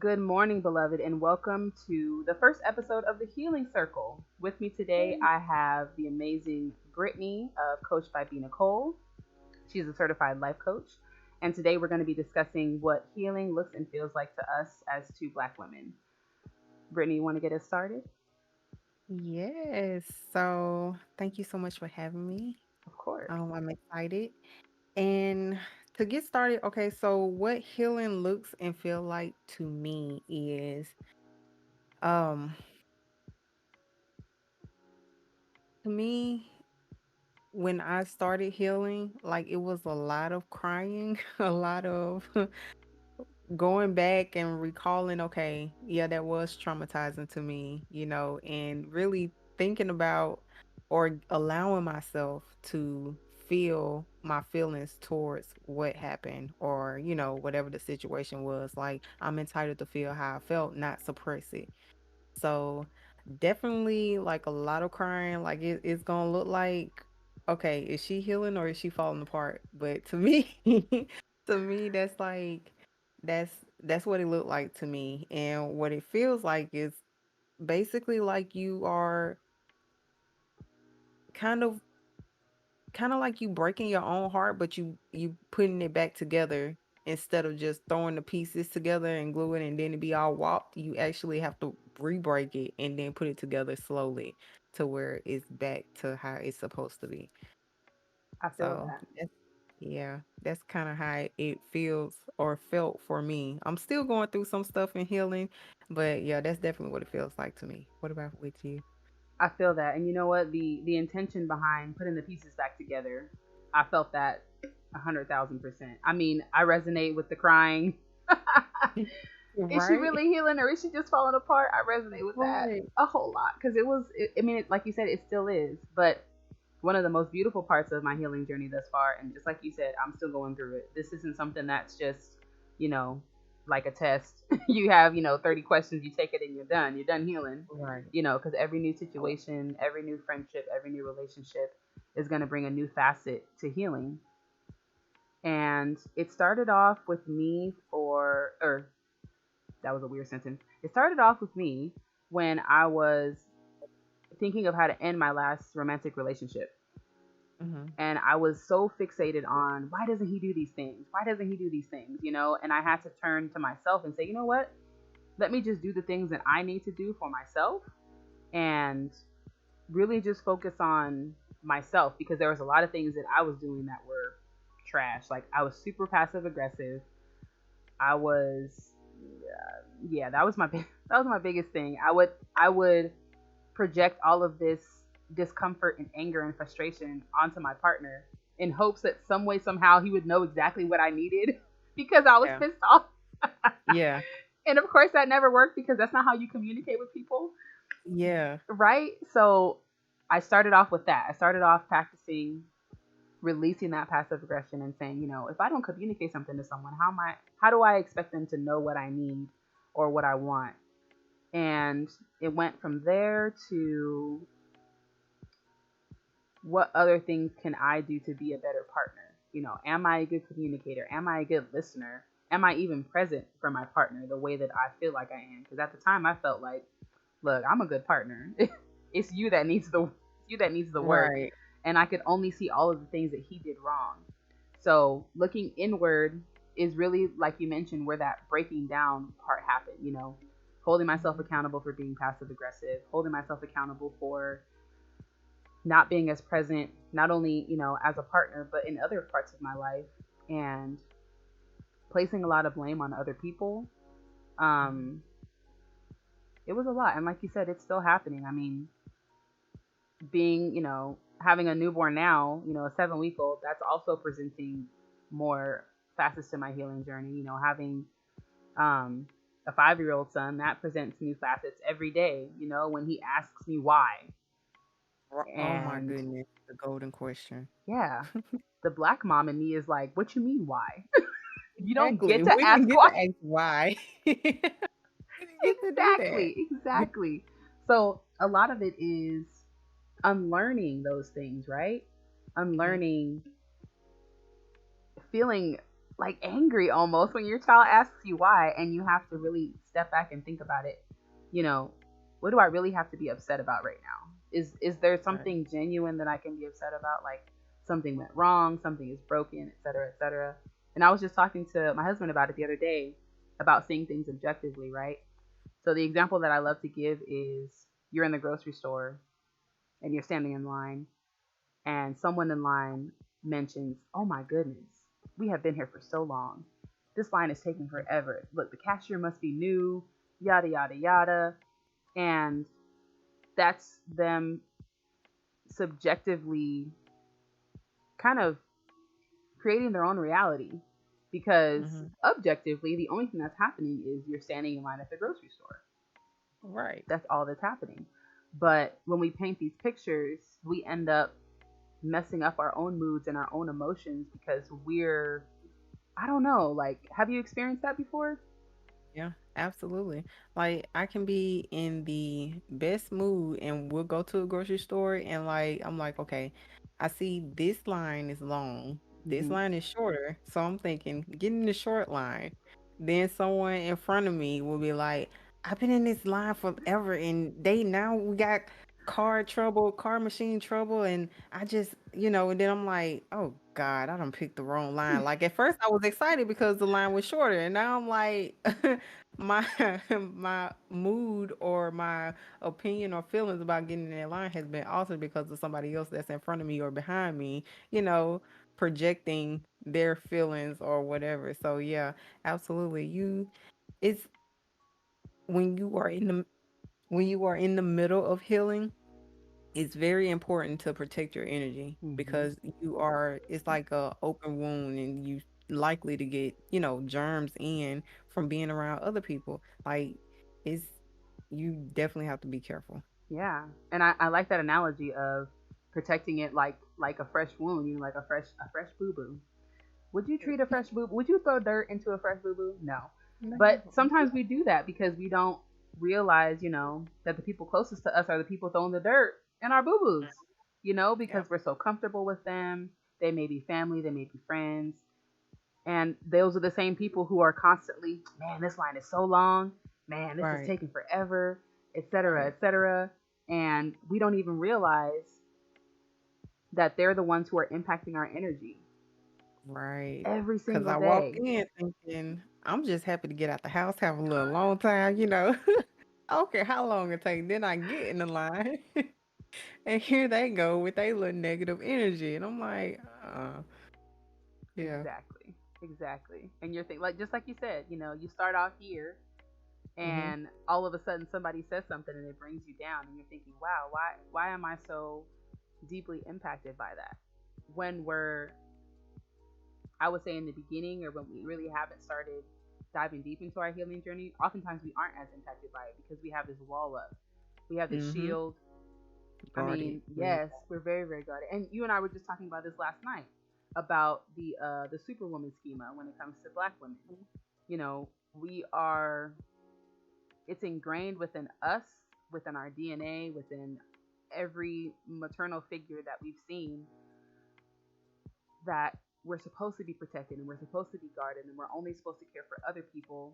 Good morning, beloved, and welcome to the first episode of the Healing Circle. With me today, I have the amazing Brittany of Coach by B.Nicole. She's a certified life coach. And today we're going to be discussing what healing looks and feels like to us as two Black women. Brittany, you want to get us started? Yes. So thank you so much for having me. Of course. I'm excited. And to get started, okay, so what healing looks and feel like to me is um to me when I started healing, like it was a lot of crying, a lot of going back and recalling, okay, yeah, that was traumatizing to me, and really thinking about or allowing myself to feel my feelings towards what happened or, whatever the situation was. Like, I'm entitled to feel how I felt, not suppress it. So, definitely like a lot of crying. Like, it's gonna look like, okay, is she healing or is she falling apart? But to me, to me, that's like, that's what it looked like to me. And what it feels like is basically like you are kind of kind of like you breaking your own heart, but you putting it back together instead of just throwing the pieces together and gluing and then it be all warped. You actually have to re-break it and then put it together slowly to where it's back to how it's supposed to be. I feel So that. yeah, that's kind of how it feels or felt for me. I'm still going through some stuff and healing, but yeah, that's definitely what it feels like to me. What about with you? I feel that. And you know what? The intention behind putting the pieces back together, I felt that 100,000%. I mean, I resonate with the crying. Is she Right? really healing or is she just falling apart? I resonate with that Right. a whole lot because I mean, like you said, it still is. But one of the most beautiful parts of my healing journey thus far, and just like you said, I'm still going through it. This isn't something that's just, you know, like a test. You have, 30 questions, you take it and you're done. You're done healing, Right. because every new situation, every new friendship, every new relationship is going to bring a new facet to healing. And it started off with me or that was a weird sentence. It started off with me when I was thinking of how to end my last romantic relationship. Mm-hmm. And I was so fixated on why doesn't he do these things? Why doesn't he do these things? And I had to turn to myself and say, you know what? Let me just do the things that I need to do for myself and really just focus on myself because there was a lot of things that I was doing that were trash. Like I was super passive aggressive. I was yeah, that was my that was my biggest thing. I would project all of this discomfort and anger and frustration onto my partner in hopes that some way somehow he would know exactly what I needed because I was Yeah. pissed off. Yeah. And of course that never worked because that's not how you communicate with people, Yeah. right? So I started off with that. I started off practicing releasing that passive aggression and saying, if I don't communicate something to someone, how do I expect them to know what I need or what I want? And it went from there to what other things can I do to be a better partner? Am I a good communicator? Am I a good listener? Am I even present for my partner the way that I feel like I am? Because at the time I felt like, look, I'm a good partner. It's you that needs the work, Right. and I could only see all of the things that he did wrong. So looking inward is really, like you mentioned, where that breaking down part happened. Holding myself Mhm. accountable for being passive aggressive, holding myself accountable for not being as present, not only, as a partner, but in other parts of my life, and placing a lot of blame on other people. Mhm. Um, it was a lot. And like you said, it's still happening. I mean, being, having a newborn now, a 7 week old, that's also presenting more facets to my healing journey. Having um, a 5 year old son, that presents new facets every day, when he asks me why. Oh my And goodness, the golden question. yeah, the black mom in me is like, what you mean why? You don't Exactly. get to We didn't ask get to why. ask why. We didn't get to do that. Exactly, exactly. So a lot of it is unlearning those things, right? Mhm. Unlearning feeling like angry almost when your child asks you why, and you have to really step back and think about it. You know, what do I really have to be upset about right now? Is there Right. something genuine that I can be upset about? Like something went wrong, something is broken, etc., etc. And I was just talking to my husband about it the other day about seeing things objectively, right? So the example that I love to give is you're in the grocery store and you're standing in line and someone in line mentions, "Oh my goodness, we have been here for so long. This line is taking forever. Look, the cashier must be new, yada, yada, yada." And that's them subjectively kind of creating their own reality because Hmm. objectively, the only thing that's happening is you're standing in line at the grocery store. Right. That's all that's happening. But when we paint these pictures, we end up messing up our own moods and our own emotions because we're, I don't know, like, have you experienced that before? Yeah, absolutely. Like I can be in the best mood and we'll go to a grocery store and like I'm like, okay, I see this line is long, this Hmm. line is shorter. So I'm thinking, get in the short line. Then someone in front of me will be like, I've been in this line forever and they now we got car trouble, car machine trouble, and I just, and then I'm like, oh God, I don't pick the wrong line. Like at first I was excited because the line was shorter, and now I'm like my my mood or my opinion or feelings about getting in that line has been altered because of somebody else that's in front of me or behind me, you know, projecting their feelings or whatever. So yeah, absolutely. It's when you are in the when you are in the middle of healing, it's very important to protect your energy Hmm. because it's like a open wound and you likely to get, germs in from being around other people. Like it's you definitely have to be careful. Yeah, and I like that analogy of protecting it like a fresh wound, like a fresh boo boo. Would you treat a fresh boo? Would you throw dirt into a fresh boo boo? No. But No. sometimes we do that because we don't realize, that the people closest to us are the people throwing the dirt in our boo boos. Yeah. Because we're so comfortable with them. They may be family, they may be friends, and those are the same people who are constantly, man, this line is so long, man, this is Right. taking forever, etc., Right. etc. And we don't even realize that they're the ones who are impacting our energy Right. every Cause single I walked day. in thinking I'm just happy to get out the house, have a little long time. I don't care how long it takes. Then I get in the line and here they go with their little negative energy. And I'm like, yeah. Exactly. Exactly. And you're thinking, like, just like you said, you start off here Mm-hmm. and all of a sudden somebody says something and it brings you down and you're thinking, wow, why am I so deeply impacted by that? When we're, I would say in the beginning or when we really haven't started diving deep into our healing journey, oftentimes we aren't as impacted by it because we have this wall up. We have this Mm-hmm. shield. I Guarded. mean, Yeah. yes, we're very, very guarded. And you and I were just talking about this last night about the superwoman schema when it comes to black women. We are, it's ingrained within us, within our DNA, within every maternal figure that we've seen, that we're supposed to be protected and we're supposed to be guarded and we're only supposed to care for other people.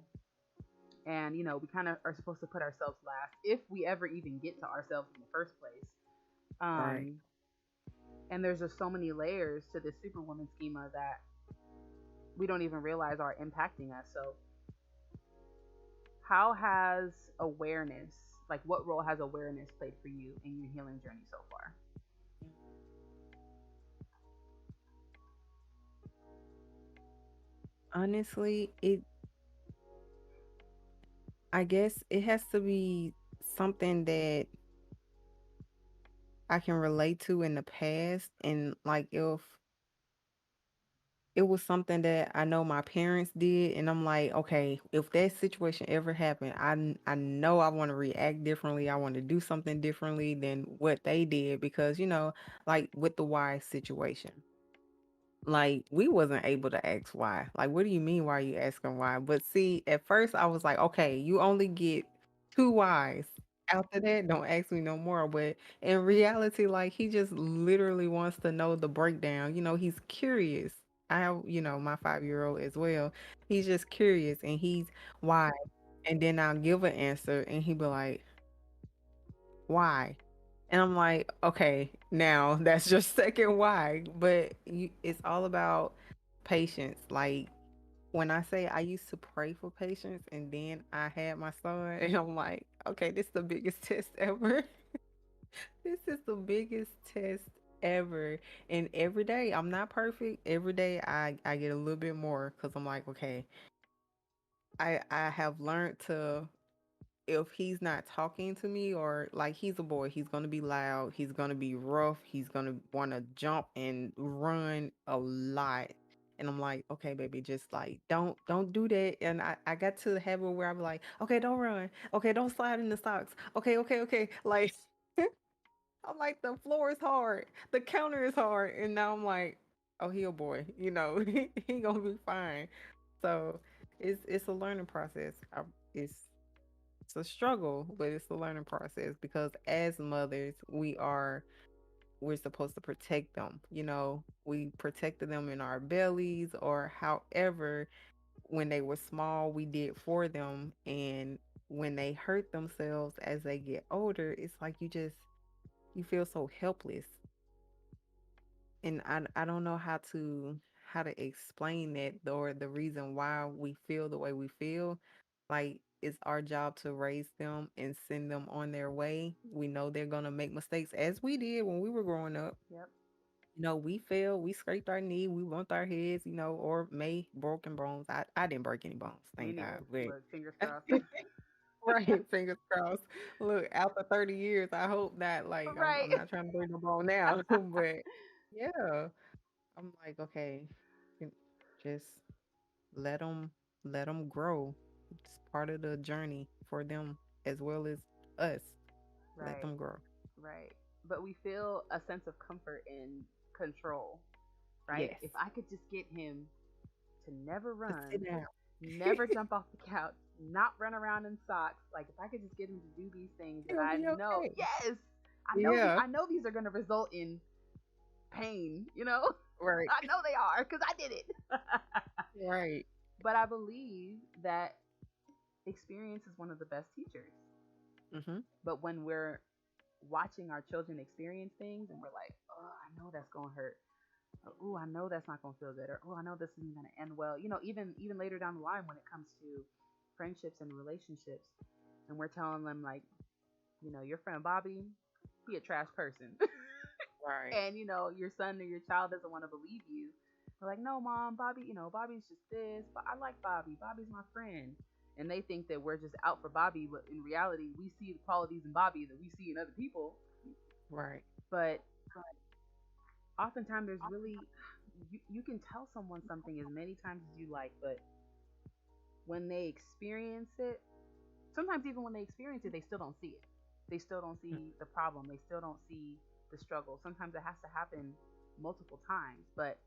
And we kind of are supposed to put ourselves last if we ever even get to ourselves in the first place. Right. um and there's just so many layers to this superwoman schema that we don't even realize are impacting us. So how has awareness, like, what role has awareness played for you in your healing journey so far? Honestly, I guess it has to be something that I can relate to in the past. And like if it was something that I know my parents did, and I'm like, okay, if that situation ever happened, I know I want to react differently. I want to do something differently than what they did because like with the wise situation, like we wasn't able to ask why. Like, what do you mean? Why are you asking why? But see, at first I was like, okay, you only get two whys. After that, don't ask me no more. But in reality, like he just literally wants to know the breakdown. He's curious. I have, my 5-year-old as well. He's just curious and he's why? And then I'll give an answer and he'd be like, why? And I'm like, okay, now that's your second why. But it's all about patience. Like when I say I used to pray for patience and then I had my son, and I'm like, okay, this is the biggest test ever. This is the biggest test ever. And every day, I'm not perfect. Every day, I get a little bit more because I'm like, okay, I have learned to, if he's not talking to me, or like he's a boy, he's gonna be loud, he's gonna be rough, he's gonna want to jump and run a lot. And I'm like, okay, baby, just like don't do that. And I got to the habit where I'm like, okay, don't run, okay, don't slide in the socks, okay, like I'm like, the floor is hard, the counter is hard, and now I'm like, oh, he a boy, he gonna be fine. So it's a learning process. It's a struggle, but it's a learning process because as mothers, we're supposed to protect them. We protected them in our bellies or however when they were small, we did for them, and when they hurt themselves as they get older, it's like you feel so helpless. And I don't know how to explain that, or the reason why we feel the way we feel. Like it's our job to raise them and send them on their way. We know they're gonna make mistakes as we did when we were growing up. Yep. We fell, we scraped our knee, we bumped our heads, or may broken bones. I didn't break any bones, Me thank God. neither. But Look, fingers crossed. right, fingers crossed. Look, after 30 years, I hope not. Like I'm Right. not trying to break no bone now, but yeah. I'm like, okay, you- just let them grow. It's part of the journey for them as well as us. Let Right. them grow. Right. But we feel a sense of comfort in control, right? Yes. If I could just get him to never To run, sit down. never jump off the couch, not run around in socks, like if I could just get him to do these things that He'll I be know, okay. yes, Yeah. I know these are going to result in pain, you know? Right. I know they are cuz I did it. Right. But I believe that experience is one of the best teachers. Mhm. But when we're watching our children experience things and we're like, oh, I know that's gonna hurt. Oh, I know that's not gonna feel good. Or oh, I know this isn't gonna end well. Even later down the line when it comes to friendships and relationships, and we're telling them like, your friend Bobby, he a trash person, Right. and your son or your child doesn't want to believe you. We're like, no, mom, Bobby, Bobby's just this, but I like Bobby. Bobby's my friend. And they think that we're just out for Bobby, but in reality, we see the qualities in Bobby that we see in other people. Right. But oftentimes, there's really, you can tell someone something as many times as you like, but when they experience it, sometimes even when they experience it, they still don't see it. They still don't Mm. see the problem. They still don't see the struggle. Sometimes it has to happen multiple times, but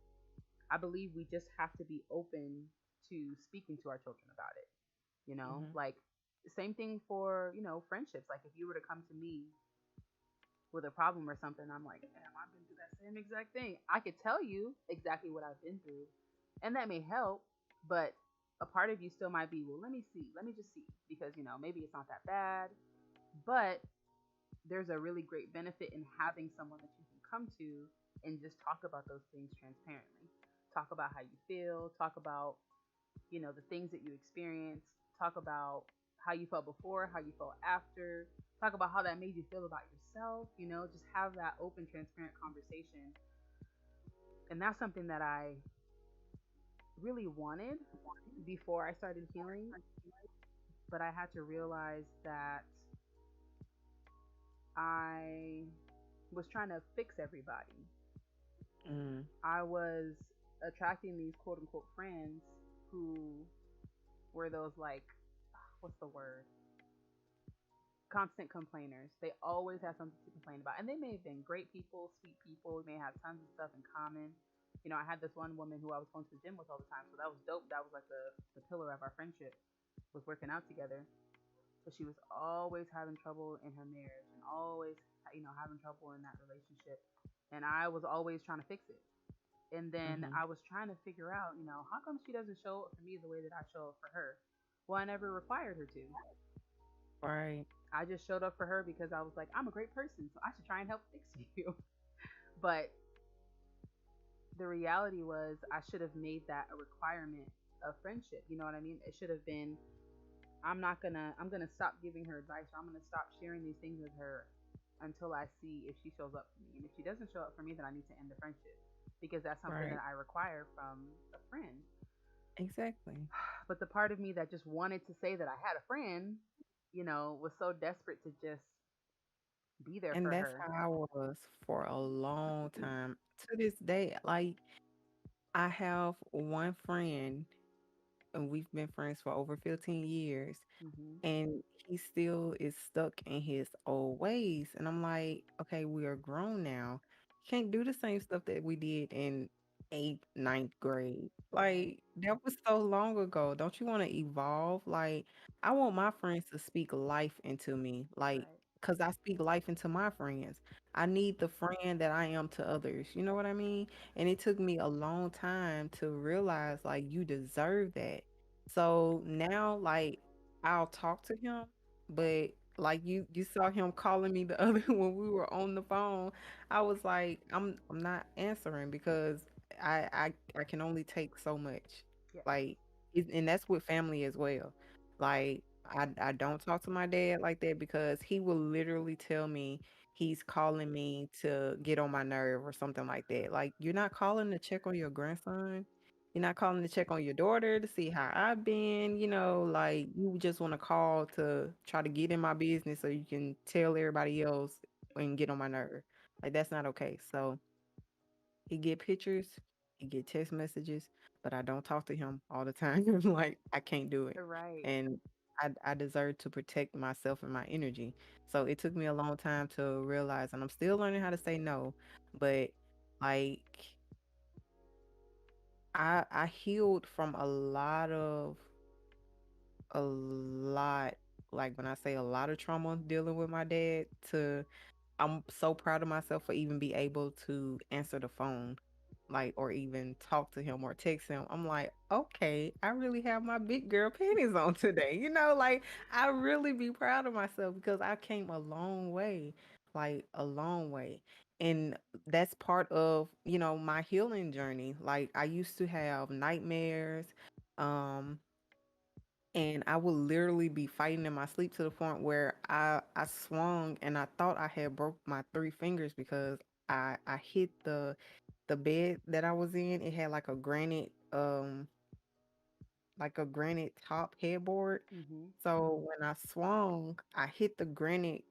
I believe we just have to be open to speaking to our children about it. Mhm. Like same thing for, friendships. Like if you were to come to me with a problem or something, I'm like, damn, I've been through that same exact thing. I could tell you exactly what I've been through, and that may help, but a part of you still might be, well, let me see, let me just see, because maybe it's not that bad, but there's a really great benefit in having someone that you can come to and just talk about those things transparently. Talk about how you feel, talk about, the things that you experienced, talk about how you felt before, how you felt after, talk about how that made you feel about yourself, just have that open, transparent conversation. And that's something that I really wanted before I started healing, but I had to realize that I was trying to fix everybody. Mm. I was attracting these quote unquote friends who were those like, what's the word? Constant complainers. They always have something to complain about. And they may have been great people, sweet people. We may have tons of stuff in common. I had this one woman who I was going to the gym with all the time. So that was dope. That was like the pillar of our friendship, was working out together. But she was always having trouble in her marriage and always, having trouble in that relationship. And I was always trying to fix it. And then Mhm. I was trying to figure out, how come she doesn't show up for me the way that I show up for her? Well, I never required her to. Right. I just showed up for her because I was like, I'm a great person, so I should try and help fix you. But the reality was, I should have made that a requirement of friendship. You know what I mean? It should have been, I'm gonna stop giving her advice, or I'm gonna stop sharing these things with her until I see if she shows up for me. And if she doesn't show up for me, then I need to end the friendship, because that's something that Right. I require from a friend. Exactly. But the part of me that just wanted to say that I had a friend, was so desperate to just be there And for that's her. how I was for a long time. To this day, like I have one friend and we've been friends for over 15 years. Hmm. And he still is stuck in his old ways. And I'm like, okay, we are grown now. Can't do the same stuff that we did in eighth, ninth grade. Right. Like, that was so long ago. Don't you want to evolve? Like, I want my friends to speak life into me. Like, Right. because I speak life into my friends. I need the friend that I am to others. You know what I mean? And it took me a long time to realize, like, you deserve that. So now, like, I'll talk to him, but like you saw him calling me the other when we were on the phone. I was like, I'm not answering because I can only take so much. Yes. Like and that's with family as well. Like I don't talk to my dad like that because he will literally tell me he's calling me to get on my nerve or something like that. Like you're not calling to check on your grandson. You're not calling to check on your daughter to see how I've been, like you just want to call to try to get in my business so you can tell everybody else and get on my nerve. Like that's not okay. So he get pictures, he get text messages, but I don't talk to him all the time. Like I can't do it. Right. And I deserve to protect myself and my energy. So it took me a long time to realize and I'm still learning how to say no, but like I healed from a lot, like when I say a lot of trauma dealing with my dad to I'm so proud of myself for even be able to answer the phone, like or even talk to him or text him. I'm like, okay, I really have my big girl panties on today. Like I really be proud of myself because I came a long way, like a long way. And that's part of, my healing journey. Like I used to have nightmares. Um, and I would literally be fighting in my sleep to the point where I swung and I thought I had broke my three fingers because I hit the bed that I was in. It had like a granite top headboard. Hmm. So when I swung, I hit the granite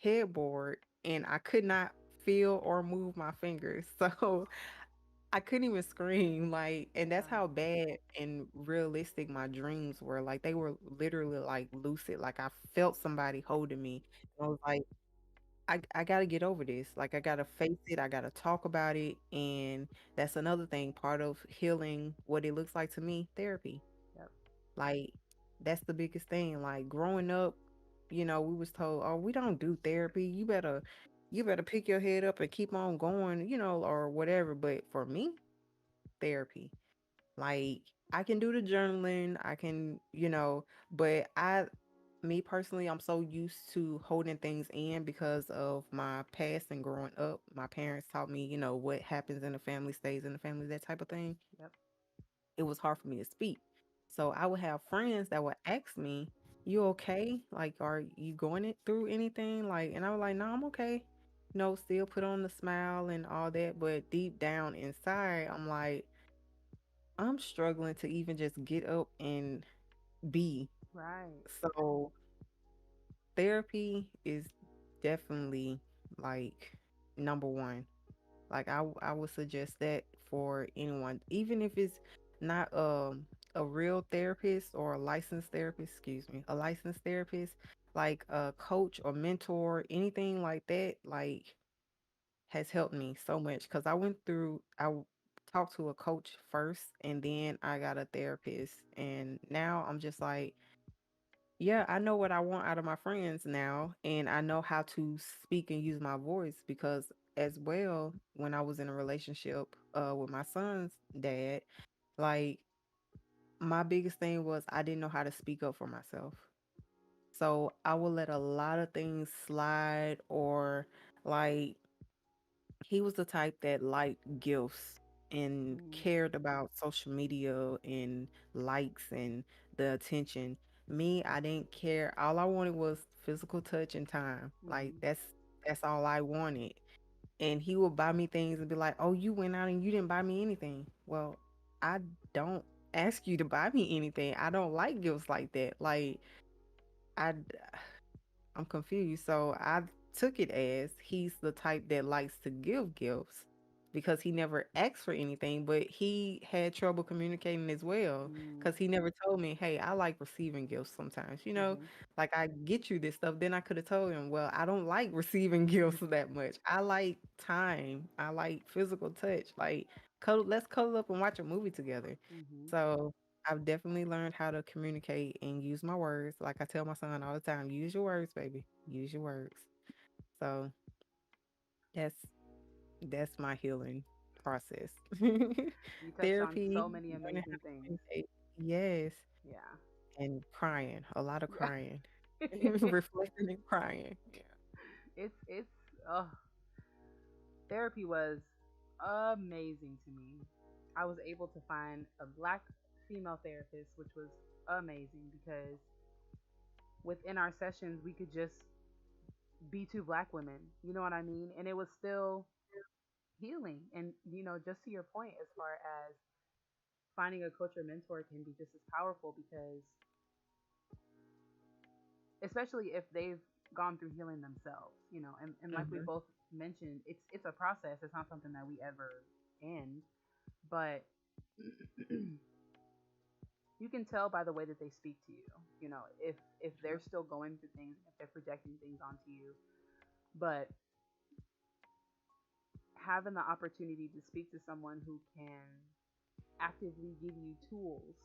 headboard and I could not feel or move my fingers. So I couldn't even scream, like, and that's how Wow. bad and realistic my dreams were. Like they were literally like lucid. Like I felt somebody holding me. I was like, I gotta get over this. Like I gotta face it. I gotta talk about it. And that's another thing, part of healing what it looks like to me, therapy. Yep. Like that's the biggest thing. Like growing up, we was told, oh, we don't do therapy. You better pick your head up and keep on going, or whatever. But for me, therapy. Like I can do the journaling, I can, but me personally, I'm so used to holding things in because of my past and growing up. My parents taught me, what happens in the family stays in the family, that type of thing. Yep. It was hard for me to speak. So I would have friends that would ask me, "You okay? Like, are you going it through anything?" Like, and I was like, "No, I'm okay." Still put on the smile and all that, but deep down inside, I'm like, I'm struggling to even just get up and be. Right. So therapy is definitely like number one. Like I would suggest that for anyone, even if it's not a real therapist or a licensed therapist, excuse me, a licensed therapist, like a coach or mentor, anything like that, like has helped me so much because talked to a coach first and then I got a therapist. And now I'm just like, yeah, I know what I want out of my friends now. And I know how to speak and use my voice because, as well, when I was in a relationship, with my son's dad, like my biggest thing was I didn't know how to speak up for myself. So I would let a lot of things slide, or like he was the type that liked gifts and Mm-hmm. cared about social media and likes and the attention. Me, I didn't care. All I wanted was physical touch and time. Like Mm-hmm. that's all I wanted. And he would buy me things and be like, "Oh, you went out and you didn't buy me anything." Well, I don't ask you to buy me anything. I don't like gifts like that. Like I I'm confused. So I took it as he's the type that likes to give gifts because he never asked for anything, but he had trouble communicating as well because he never told me, hey, I like receiving gifts sometimes, Mm-hmm. like I get you this stuff. Then I could have told him, well, I don't like receiving gifts that much. I like time, I like physical touch. Like, let's cuddle up and watch a movie together. Mm-hmm. So I've definitely learned how to communicate and use my words. Like I tell my son all the time, use your words, baby. Use your words. So that's that's my healing process. You touched on Therapy, so many learning how amazing to things. communicate. Yes. Yeah. And crying. A lot of Yeah. crying. Reflecting and crying. Yeah. it's therapy was amazing to me. I was able to find a black female therapist, which was amazing because within our sessions we could just be two black women. You know what I mean? And it was still healing. And just to your point, as far as finding a coach or mentor can be just as powerful because especially if they've gone through healing themselves, and like we Mhm. both mentioned, it's a process. It's not something that we ever end, but you can tell by the way that they speak to you, if they're still going through things, if they're projecting things onto you. But having the opportunity to speak to someone who can actively give you tools,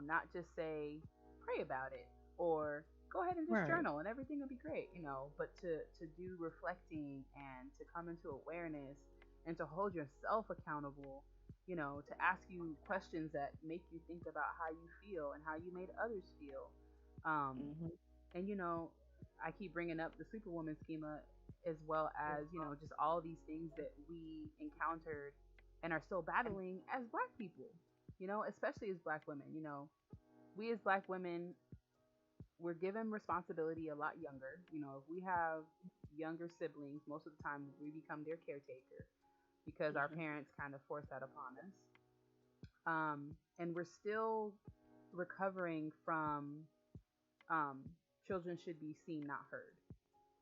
not just say pray about it or go ahead and just Right. journal and everything will be great, but to do reflecting and to come into awareness and to hold yourself accountable, to ask you questions that make you think about how you feel and how you made others feel. Um, Mhm. and I keep bringing up the superwoman schema as well as just all these things that we encountered and are still battling as black people, especially as black women. We as black women, we're given responsibility a lot younger. If we have younger siblings, most of the time we become their caretaker because our Mhm. parents kind of force that upon us. And we're still recovering from um, children should be seen, not heard,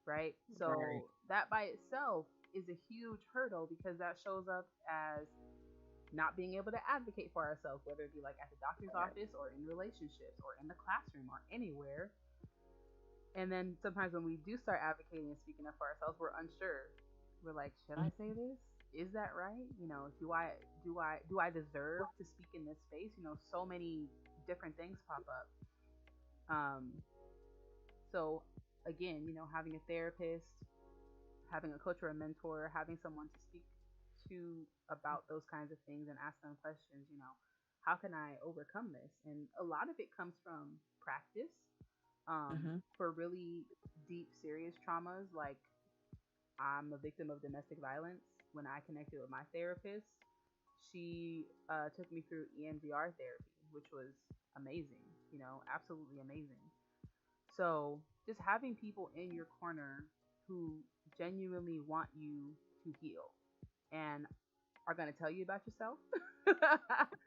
right? Right. So that by itself is a huge hurdle because that shows up as not being able to advocate for ourselves, whether it be like at the doctor's Right. office or in relationships or in the classroom or anywhere. And then sometimes when we do start advocating and speaking up for ourselves, we're unsure. We're like, should I Mhm. say this? Is that right? Do I deserve to speak in this space? So many different things pop up. Um, so again, having a therapist, having a coach or a mentor, having someone to speak to about those kinds of things and ask them questions, how can I overcome this? And a lot of it comes from practice. Mhm. For really deep, serious traumas, like I'm a victim of domestic violence. When I connected with my therapist, she took me through EMDR therapy, which was amazing, absolutely amazing. So just having people in your corner who genuinely want you to heal and are going to tell you about yourself.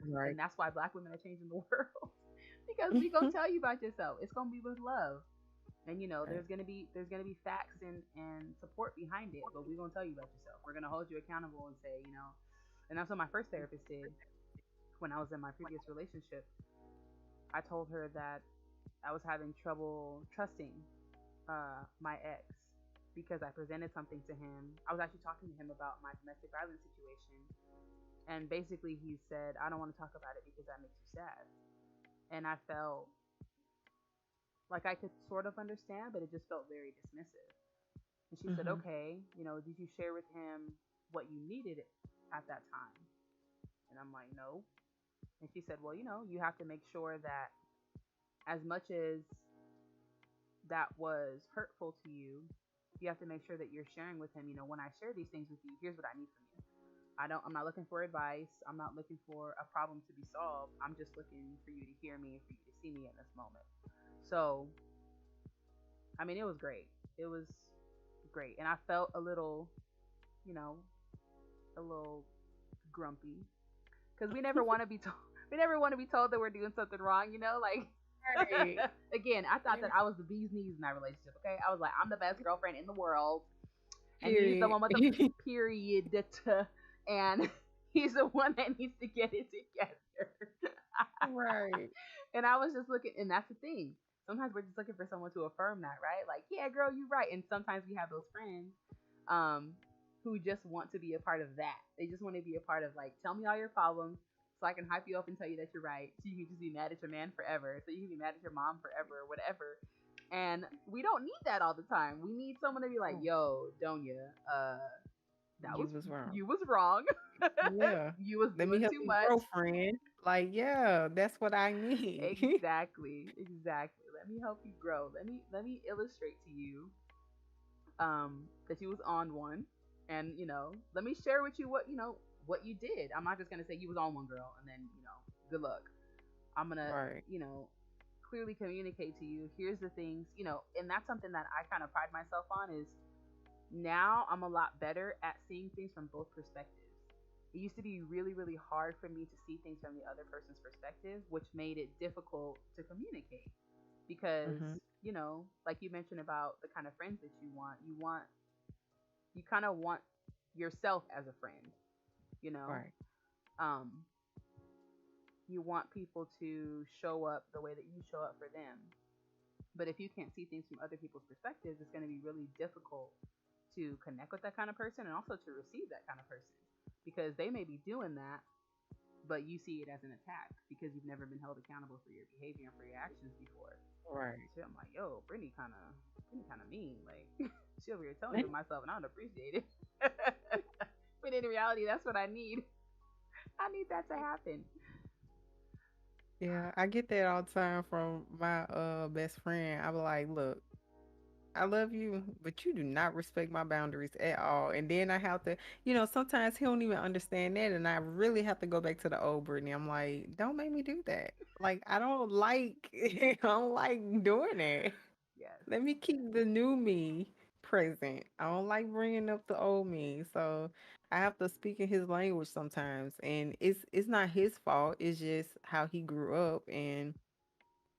Right. And that's why black women are changing the world because we going to tell you about yourself. It's going to be with love. And Right. there's gonna be facts and support behind it, but we're gonna tell you about yourself. We're gonna hold you accountable and say, and that's what my first therapist did when I was in my previous relationship. I told her that I was having trouble trusting my ex because I presented something to him. I was actually talking to him about my domestic violence situation, and basically he said, "I don't want to talk about it because that makes you sad." And I felt like I could sort of understand, but it just felt very dismissive. And she said, Mhm. "Okay, did you share with him what you needed at that time?" And I'm like, no. And she said, well, you have to make sure that as much as that was hurtful to you, you have to make sure that you're sharing with him, when I share these things with you, here's what I need from you. I'm not looking for advice. I'm not looking for a problem to be solved. I'm just looking for you to hear me and for you to see me in this moment. So, I mean, it was great. It was great. And I felt a little, you know, a little grumpy because we never want to be told. We never want to be told that we're doing something wrong, like Right. again, I thought that I was the bee's knees in that relationship. Okay, I was like, I'm the best girlfriend in the world, and he's the Period. one with the period, and he's the one that needs to get it together. Right. And I was just looking, and that's the thing. Sometimes we're just looking for someone to affirm that, right? Like, yeah, girl, you're right. And sometimes we have those friends, um, who just want to be a part of that. They just want to be a part of, like, tell me all your problems so I can hype you up and tell you that you're right. So you can just be mad at your man forever. So you can be mad at your mom forever or whatever. And we don't need that all the time. We need someone to be like, yo, Donya, that You was was wrong. you was wrong. Yeah. You was Let me doing help too you much. grow, friend. Like, yeah, that's what I need. Exactly. Let me help you grow. Let me illustrate to you that you was on one, and let me share with you what you did. I'm not just gonna say you was on one, girl, and then good luck. I'm gonna Right. clearly communicate to you, here's the things, and that's something that I kind of pride myself on, is now I'm a lot better at seeing things from both perspectives. It used to be really, really hard for me to see things from the other person's perspective, which made it difficult to communicate. Mm-hmm. Because, like you mentioned about the kind of friends that you kind of want yourself as a friend, you know? Right. Um, you want people to show up the way that you show up for them. But if you can't see things from other people's perspectives, it's going to be really difficult to connect with that kind of person and also to receive that kind of person, because they may be doing that, but you see it as an attack because you've never been held accountable for your behavior and for your actions before. Right. So I'm like, yo, Brittany kind of mean. Like, she over here telling me about myself and I don't appreciate it. But in reality, that's what I need. I need that to happen. Yeah, I get that all the time from my best friend. I be like, look, I love you, but you do not respect my boundaries at all. And then I have to, sometimes he don't even understand that, and I really have to go back to the old Brittany. I'm like, don't make me do that. Like, I don't like, I don't like doing that. Yes. Let me keep the new me present. I don't like bringing up the old me. So I have to speak in his language sometimes, and it's not his fault. It's just how he grew up, and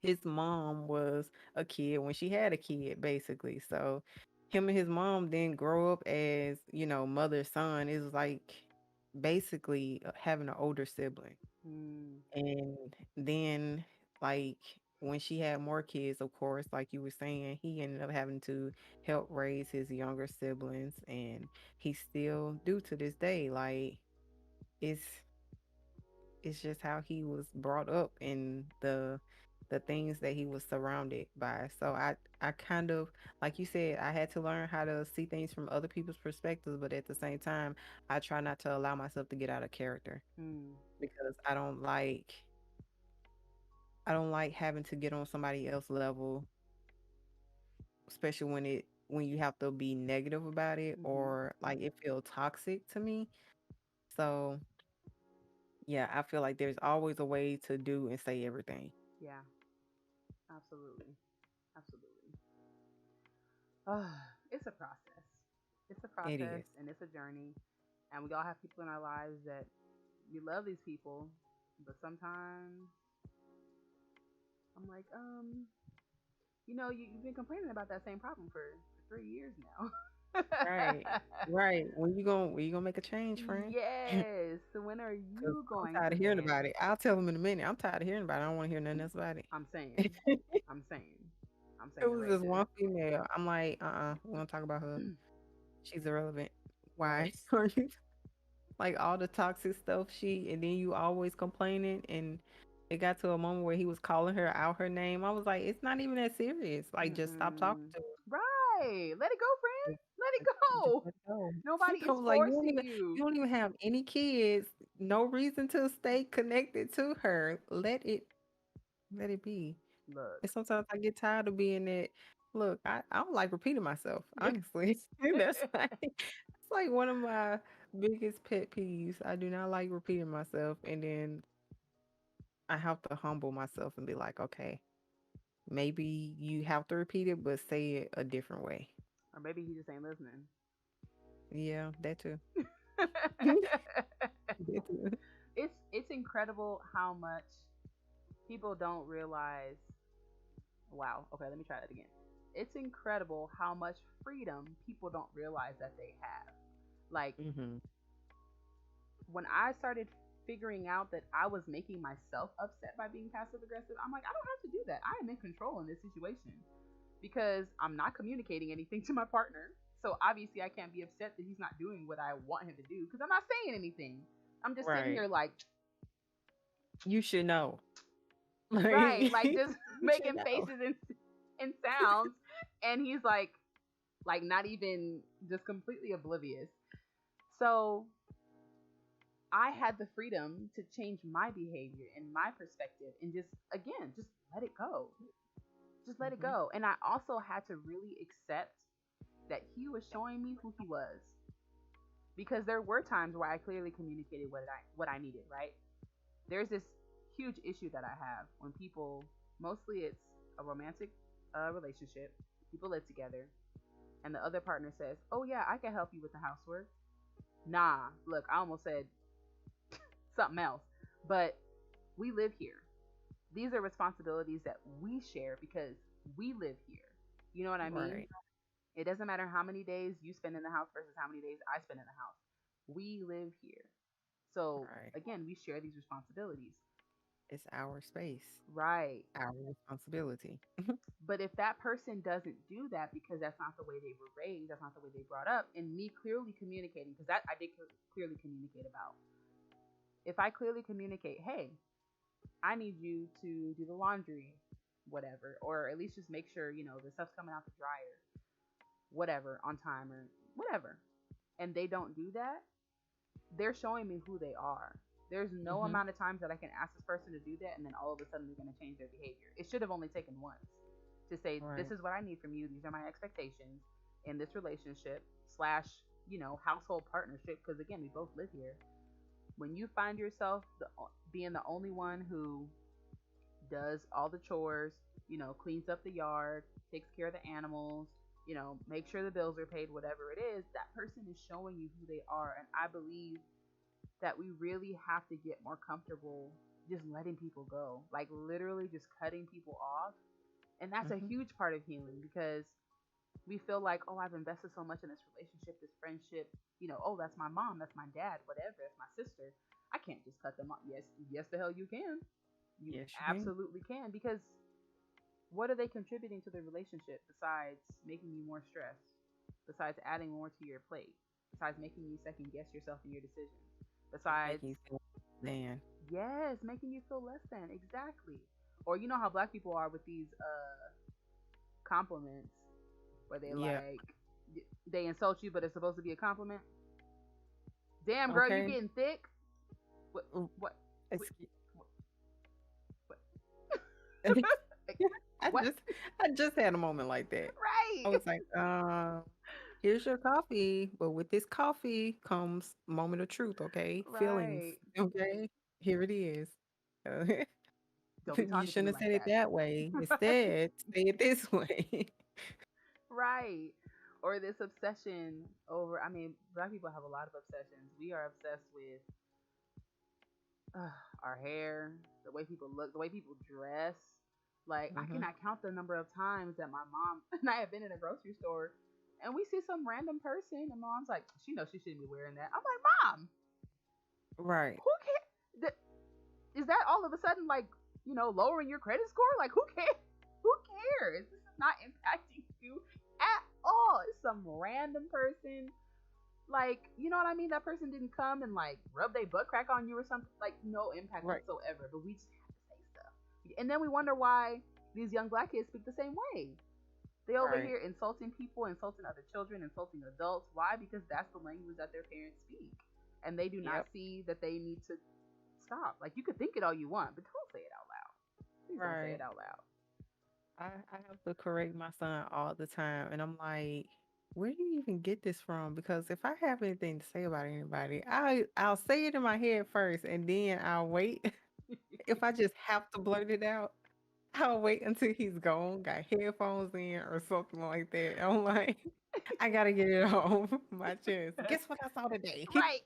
his mom was a kid when she had a kid, basically. So him and his mom didn't grow up as, mother son. It was like basically having an older sibling. Mm, And then, like, when she had more kids, of course, like you were saying, he ended up having to help raise his younger siblings, and he still do to this day. Like, it's it's just how he was brought up and the things that he was surrounded by. So I kind of, like you said, I had to learn how to see things from other people's perspectives, but at the same time, I try not to allow myself to get out of character mm, because I don't like having to get on somebody else's level, especially when you have to be negative about it, mm-hmm. or like it feel toxic to me. So yeah, I feel like there's always a way to do and say everything. Yeah, absolutely. Absolutely. It's a process. It's a It process is. and it's a journey. And we all have people in our lives that we love these people, but sometimes I'm like, you've been complaining about that same problem for 3 years now. Right. Right. When you gonna make a change, friend? Yes. So when are 'Cause you I'm going tired to of hearing about change? it. I'll tell them in a minute. I'm tired of hearing about it. I don't wanna hear nothing else about it. I'm saying. I'm saying. I'm It saying it was right just one female. I'm like, we don't talk about her. there. She's irrelevant. Why Right. are you like all the toxic stuff and then you always complaining, and it got to a moment where he was calling her out her name. I was like, it's not even that serious. Like, just stop talking Mm-mm. to Right. Let it go, friend. her. Let it Just go. let it go. Nobody I is was like, forcing you. you don't even have any kids. No reason to stay connected to her. Let it be. And Look. sometimes I get tired of being that. Look, I don't like repeating myself, honestly. That's like one of my biggest pet peeves. I do not like repeating myself, and then I have to humble myself and be like, okay, maybe you have to repeat it, but say it a different way. Or maybe he just ain't listening. Yeah, that too. That too. It's incredible how much people don't realize. Wow. Okay, let me try that again. It's incredible how much freedom people don't realize that they have. Like, Mm-hmm. when I started figuring out that I was making myself upset by being passive aggressive, I'm like, I don't have to do that. I am in control in this situation because I'm not communicating anything to my partner. So obviously, I can't be upset that he's not doing what I want him to do because I'm not saying anything. I'm just sitting Right. here like, You should know. Like, right, like just you should making know. faces and sounds, and he's like not even, just completely oblivious. So I had the freedom to change my behavior and my perspective and just, again, just let it go. Just let it Hmm. go. And I also had to really accept that he was showing me who he was. Because there were times where I clearly communicated what I needed, right? There's this huge issue that I have when people, mostly it's a romantic relationship, people live together, and the other partner says, "Oh yeah, I can help you with the housework." Nah, look, I almost said something else, but we live here. These are responsibilities that we share because we live here. You know what I mean? Right. It doesn't matter how many days you spend in the house versus how many days I spend in the house. We live here. So Right. again, we share these responsibilities. It's our space, Right. our responsibility. But if that person doesn't do that because that's not the way they were raised, that's not the way they brought up, and me clearly communicating, because that I did clearly communicate about. If I clearly communicate, hey, I need you to do the laundry, whatever, or at least just make sure, the stuff's coming out the dryer, whatever, on time or whatever, and they don't do that, they're showing me who they are. There's no Hmm. amount of times that I can ask this person to do that and then all of a sudden they're going to change their behavior. It should have only taken once to say, this Right. is what I need from you. These are my expectations in this relationship slash, household partnership. Because again, we both live here. When you find yourself being the only one who does all the chores, cleans up the yard, takes care of the animals, make sure the bills are paid, whatever it is, that person is showing you who they are. And I believe that we really have to get more comfortable just letting people go, like literally just cutting people off. And that's a Hmm. huge part of healing because we feel like, oh, I've invested so much in this relationship, this friendship, oh, that's my mom, that's my dad, whatever, that's my sister. I can't just cut them off. Yes, the hell you can. You Yes, you can. absolutely can, because what are they contributing to the relationship besides making you more stressed, besides adding more to your plate, besides making you second guess yourself in your decisions, Just besides, making you feel man. yes, making you feel less than, exactly. Or you know how black people are with these compliments, where they Yeah. they insult you but it's supposed to be a compliment. Damn girl, you Okay. getting thick. what Mm, what what Excuse. what, what? I What? just I just had a moment like that. I Right. was like, here's your coffee, but with this coffee comes moment of truth, okay? Feelings, Right. okay? Here it is. Uh, Don't be you talking to shouldn't me have like said it that. that way. Instead, say it this way. Right. Or this obsession over, I mean, black people have a lot of obsessions. We are obsessed with our hair, the way people look, the way people dress. Like, I Hmm. cannot count the number of times that my mom and I have been in a grocery store and we see some random person and mom's like, she knows she shouldn't be wearing that. I'm like, Mom, Right. who cares? Is that all of a sudden like, lowering your credit score? Like, who cares? Who cares? This is not impacting you at all. It's some random person. Like, you know what I mean? That person didn't come and like rub their butt crack on you or something. Like, no impact Right. whatsoever. But we just have to say stuff. And then we wonder why these young black kids speak the same way. They over Right. here insulting people, insulting other children, insulting adults. Why? Because that's the language that their parents speak. and they do not Yep. see that they need to stop. Like, you could think it all you want, but don't say it out loud. Please don't say it Right. out loud. I have to correct my son all the time, and I'm like, where do you even get this from? Because if I have anything to say about anybody, I'll say it in my head first, and then I'll wait. If I just have to blurt it out, I'll wait until he's gone, got headphones in or something like that. I'm like, I gotta get it off my chest. Guess what I saw today? Right.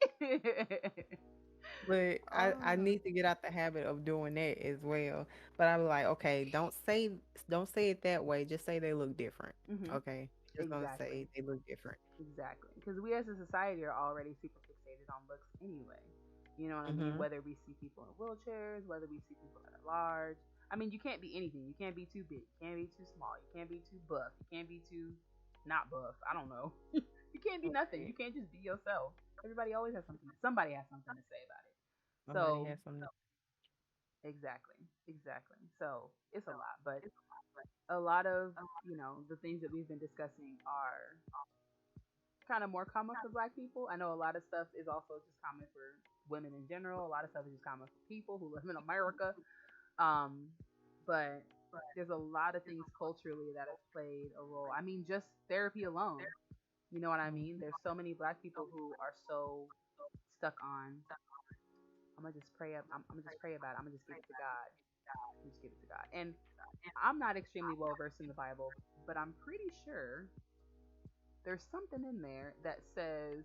But I Oh. need to get out the habit of doing that as well. But I was like, okay, don't say it that way. Just say they look different. Hmm. Okay. Just gonna Exactly. say they look different. Exactly. Because we as a society are already super fixated on looks anyway. You know what I mean? Mm-hmm. Whether we see people in wheelchairs, whether we see people that are large. I mean, you can't be anything. You can't be too big. You can't be too small. You can't be too buff. You can't be too not buff. I don't know. You can't be nothing. You Right. can't just be yourself. Everybody always has something. Somebody has something to say about it. Somebody So has something. exactly, exactly. So it's a lot, but a lot of the things that we've been discussing are kind of more common for Black people. I know a lot of stuff is also just common for women in general. A lot of stuff is just common for people who live in America. Um, but there's a lot of things culturally that have played a role. I mean, just therapy alone. You know what I mean? Mhm. There's so many Black people who are so stuck on. I'm gonna just pray. I'm gonna just pray about it. I'm gonna just give it to God. Just give it to God. And I'm not extremely well versed in the Bible, but I'm pretty sure there's something in there that says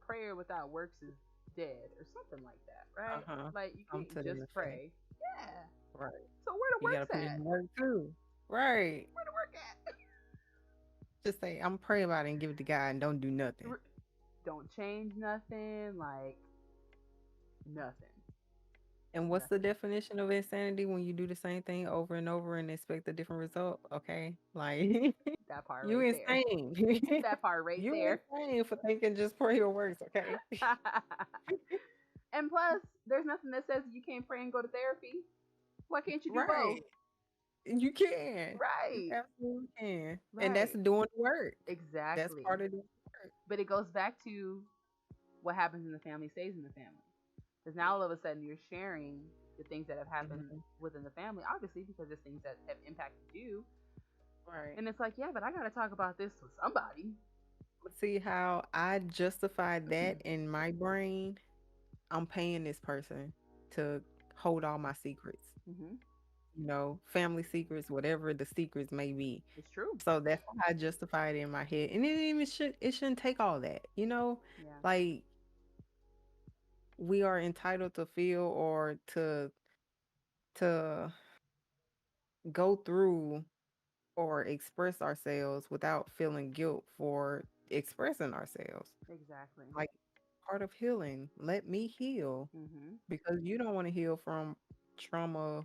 prayer without works is dead or something like that, right? Uh-huh. Like, you I'm can't to the just effect. pray. Yeah. Right. So where the You gotta works put in at? work too. Right. Where the work at? Just say, I'm pray about it and give it to God and don't do nothing. Don't change nothing, like nothing. And what's the Nothing. definition of insanity when you do the same thing over and over and expect a different result? Okay. Like That part you right there. insane. That part right You there. insane for thinking just prayer works, okay? And plus, there's nothing that says you can't pray and go to therapy. Why can't you do Right. both? You can. You Right. absolutely can. And that's Right. doing the work. That's Exactly. part of the work. But it goes back to what happens in the family stays in the family. Because now all of a sudden you're sharing the things that have happened Mhm. within the family, obviously, because there's things that have impacted you. Right. And it's like, yeah, but I got to talk about this with somebody. But see how I justified that in my brain? I'm paying this person to hold all my secrets, Hmm. family secrets, whatever the secrets may be. It's true. So that's how I justify it in my head. And it shouldn't take all that. Yeah. Like we are entitled to feel or to go through or express ourselves without feeling guilt for expressing ourselves. Exactly. Like part of healing. Let me heal Hmm. because you don't want to heal from trauma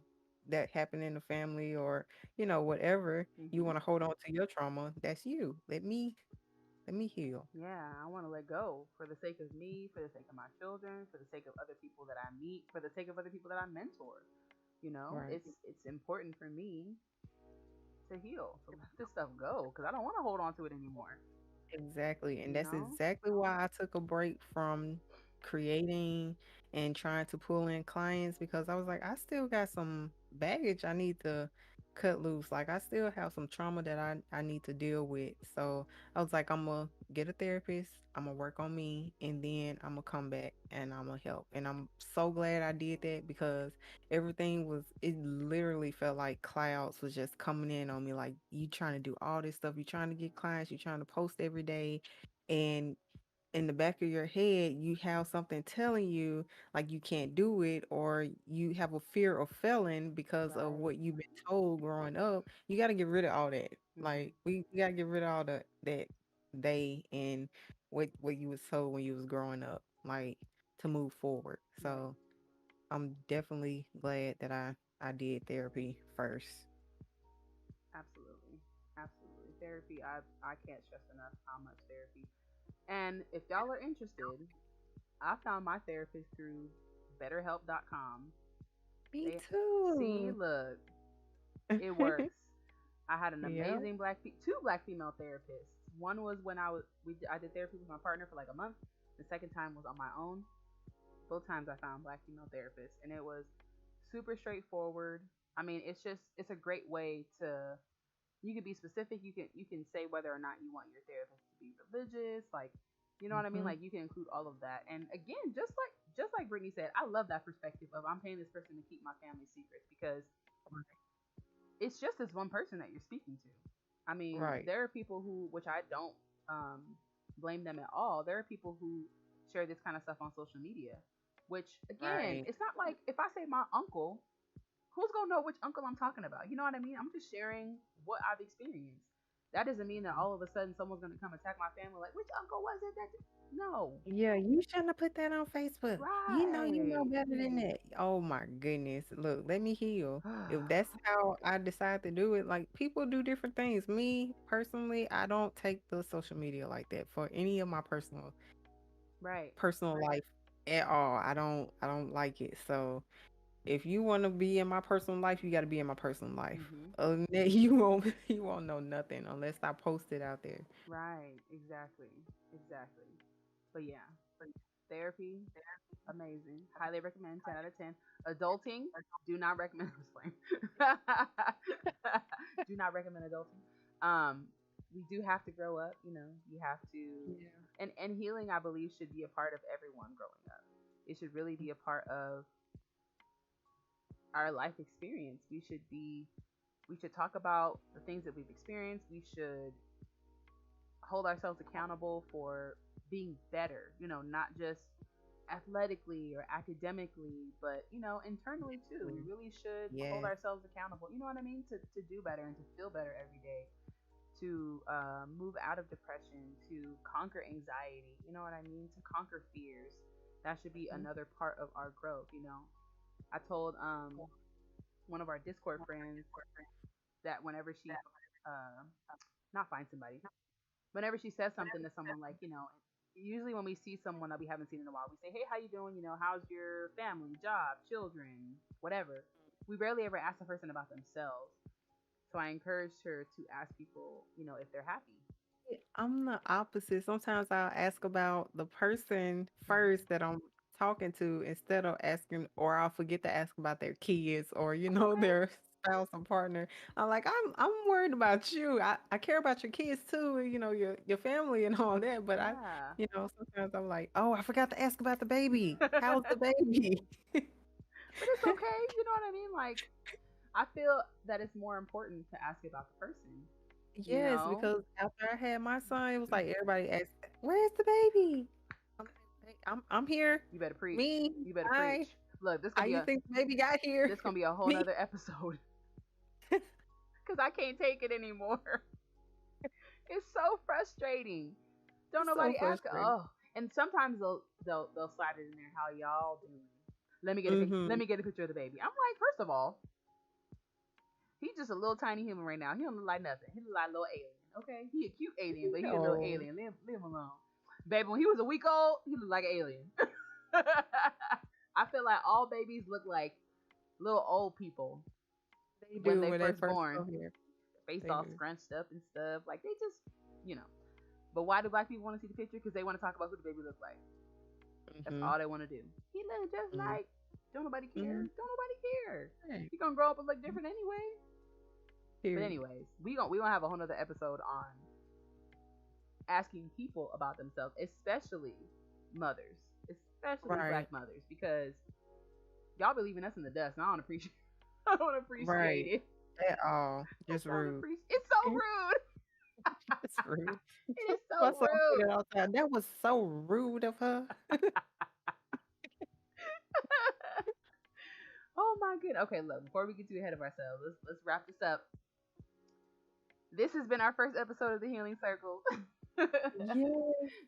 that happened in the family or whatever. You Hmm. want to hold on to your trauma. That's you. Let me heal. Yeah, I want to let go for the sake of me, for the sake of my children, for the sake of other people that I meet, for the sake of other people that I mentor. Right. It's important for me to heal, to let this stuff go, because I don't want to hold on to it anymore. Exactly. And You that's know? exactly why I took a break from creating and trying to pull in clients because I was like, I still got some baggage I need to cut loose. Like I still have some trauma that I need to deal with. So I was like, I'm gonna get a therapist, I'm gonna work on me, and then I'm gonna come back and I'm gonna help. And I'm so glad I did that because it literally felt like clouds was just coming in on me. Like you trying to do all this stuff, you trying to get clients, you trying to post every day, and in the back of your head you have something telling you like you can't do it, or you have a fear of failing because of Right. what you've been told growing up. You got to get rid of all that. Hmm. Like we got to get rid of all that they and what you was told when you was growing up, like to move forward. Right. So I'm definitely glad that I did therapy first. Absolutely. Absolutely. Therapy, I can't stress enough how much therapy. And if y'all are interested, I found my therapist through betterhelp.com. Me They see, too. look, it works. I had an Yeah. amazing two black female therapists. One was when I did therapy with my partner for like a month. The second time was on my own. Both times I found black female therapists, and it was super straightforward. I mean, it's a great way to, you can be specific. You can say whether or not you want your therapist to be religious, like, you know what I mean. Mm-hmm. Like, you can include all of that. And again, just like Brittany said, I love that perspective of, I'm paying this person to keep my family secrets, because it's just this one person that you're speaking to. I mean, Right. there are people who, which I don't um, blame them at all. There are people who share this kind of stuff on social media, which again, Right. it's not like if I say my uncle, who's gonna know which uncle I'm talking about? You know what I mean? I'm just sharing what I've experienced. That doesn't mean that all of a sudden someone's gonna come attack my family. Like, which uncle was it that? No, Yeah, you shouldn't have put that on Facebook. You know right. better than that. Oh my goodness. Look, let me heal. If that's how I decide to do it, like people do different things. Me personally, I don't take the social media like that for any of my Right. personal life at all. I don't like it. So if you want to be in my personal life, you got to be in my personal life. Mhm. Other than that, you won't know nothing unless I post it out there. Right. Exactly. Exactly. But yeah, therapy, amazing. Highly recommend. 10 out of 10. Adulting, do not recommend. I'm just playing. Do not recommend adulting. We do have to grow up. You have to, Yeah. and healing, I believe, should be a part of everyone growing up. It should really be a part of our life experience. We should talk about the things that we've experienced. We should hold ourselves accountable for being better, not just athletically or academically, but internally too. We really should hold Yes. ourselves accountable, you know what I mean, to do better and to feel better every day, to move out of depression, to conquer anxiety, you know what I mean, to conquer fears. That should be Mhm. another part of our growth. I told one of our Discord friends that whenever she uh, not find somebody, whenever she says something to someone, like, usually when we see someone that we haven't seen in a while, we say, hey, how you doing, how's your family, job, children, whatever. We rarely ever ask a person about themselves. So I encouraged her to ask people, if they're happy. I'm the opposite. Sometimes I'll ask about the person first that I'm talking to instead of asking, or I'll forget to ask about their kids or, Okay. their spouse or partner. I'm like, I'm worried about you. I care about your kids too, and, your family and all that. But Yeah. sometimes I'm like, oh, I forgot to ask about the baby. How's the But baby? it's okay, you know what I mean? Like, I feel that it's more important to ask about the person, you Yes, know? because after I had my son, it was like everybody asked, "Where's the baby?" I'm like, "Hey, I'm here. You better preach. Me, You better hi. preach. Look, How you think the baby got here?" this gonna be a whole Me. nother episode because I can't take it anymore. It's so frustrating. Don't It's so nobody ask. frustrating. Oh, and sometimes they'll slide it in there. How y'all doing? Let Mhm. me get a picture of the baby. I'm like, first of all, he's just a little tiny human right now. He don't look like nothing. He look like a little alien. Okay, he a cute alien, but he a little Oh, alien. Leave him alone, baby. When he was a week old, he looked like an alien. I feel like all babies look like little old people they when do they when they first first born. come here. Face They all do. scrunched up and stuff. Like, they just, you know. But why do black people want to see the picture? Because they want to talk about who the baby looks like. That's Mhm. all they want to do. He look just Mhm. like. Don't nobody care. Mhm. Don't nobody care. Right. He gonna grow up and look different anyway. But Period. anyways, we gonna have a whole nother episode on asking people about themselves, especially mothers, especially Right. black mothers, because y'all be leaving us in the dust, and I don't appreciate. I don't appreciate Right. it. At all. I Just don't rude. appreciate. It's so rude. It's rude. It is My so son say rude. that all the time. That was so rude of her. Oh my goodness. Okay, look. Before we get too ahead of ourselves, let's wrap this up. This has been our first episode of the Healing Circle Yeah.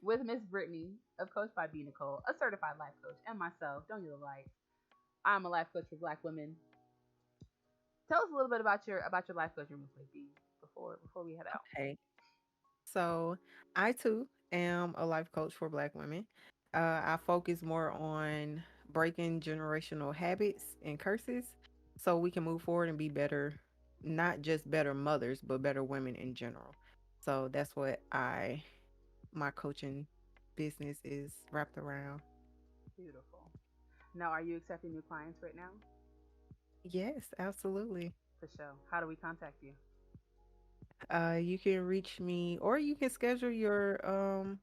with Miss Brittany, of Coach by B.Nicole, a certified life coach, and myself, Doña The Light. I'm a life coach for Black women. Tell us a little bit about your life coaching real quick, B, before we head out. Okay. So I too am a life coach for Black women. I focus more on breaking generational habits and curses so we can move forward and be better, not just better mothers, but better women in general. So that's what my coaching business is wrapped around. Beautiful. Now, are you accepting new clients right now? Yes, absolutely. For sure. How do we contact you? You can reach me or you can schedule your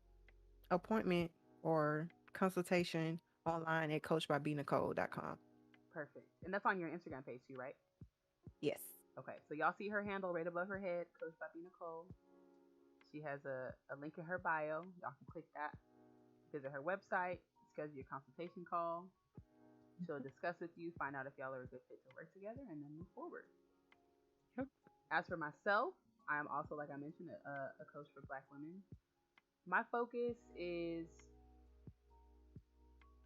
appointment or consultation online at coachbybnicole.com. Perfect. And that's on your Instagram page too, right? Yes. Okay. So y'all see her handle right above her head, Coach by B.Nicole. She has a link in her bio. Y'all can click that. Visit her website, schedule your consultation call. She'll discuss with you, find out if y'all are a good fit to work together, and then move forward. Yep. As for myself, I am also, like I mentioned, a coach for Black women. My focus is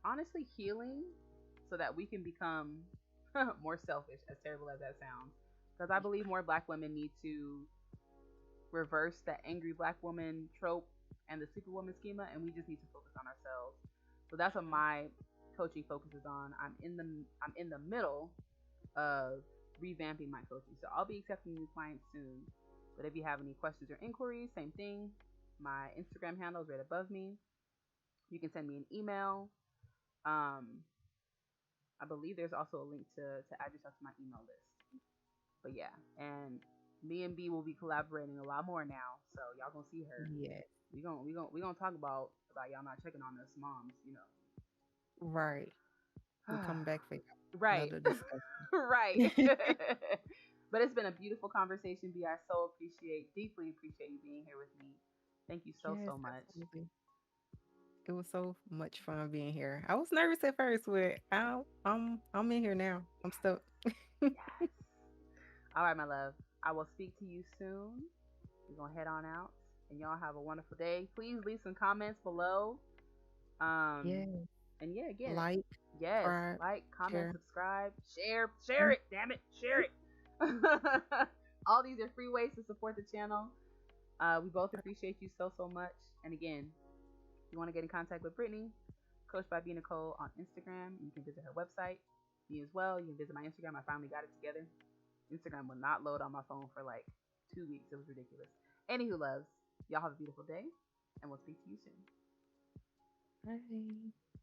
honestly healing so that we can become more selfish, as terrible as that sounds. Because I believe more Black women need to reverse the angry Black woman trope and the superwoman schema, and we just need to focus on ourselves. So that's what my coaching focuses on. I'm in the middle of revamping my coaching, so I'll be accepting new clients soon. But if you have any questions or inquiries, same thing. My Instagram handle is right above me. You can send me an email. Um, I believe there's also a link to add yourself to my email list. But yeah, and me and B will be collaborating a lot more now, so y'all gonna see her. Yes. We gonna talk about y'all not checking on us moms, Right. We come back for Right. another discussion. Right. But it's been a beautiful conversation, B. I so deeply appreciate you being here with me. Thank you so Yes, so much. absolutely. It was so much fun being here. I was nervous at first, but I'm in here now. I'm stuck. Yes. All right, my love. I will speak to you soon. We're gonna head on out, and y'all have a wonderful day. Please leave some comments below. Yeah. And yeah, again, Like, yes, subscribe, like, comment, share. subscribe, share it. Damn it, share it. All these are free ways to support the channel. We both appreciate you so so much. And again, if you want to get in contact with Brittany, Coach by B.Nicole on Instagram, you can visit her website. Me as well. You can visit my Instagram. I finally got it together. Instagram would not load on my phone for like 2 weeks. It was ridiculous. Anywho, loves, y'all have a beautiful day, and we'll speak to you soon. Bye.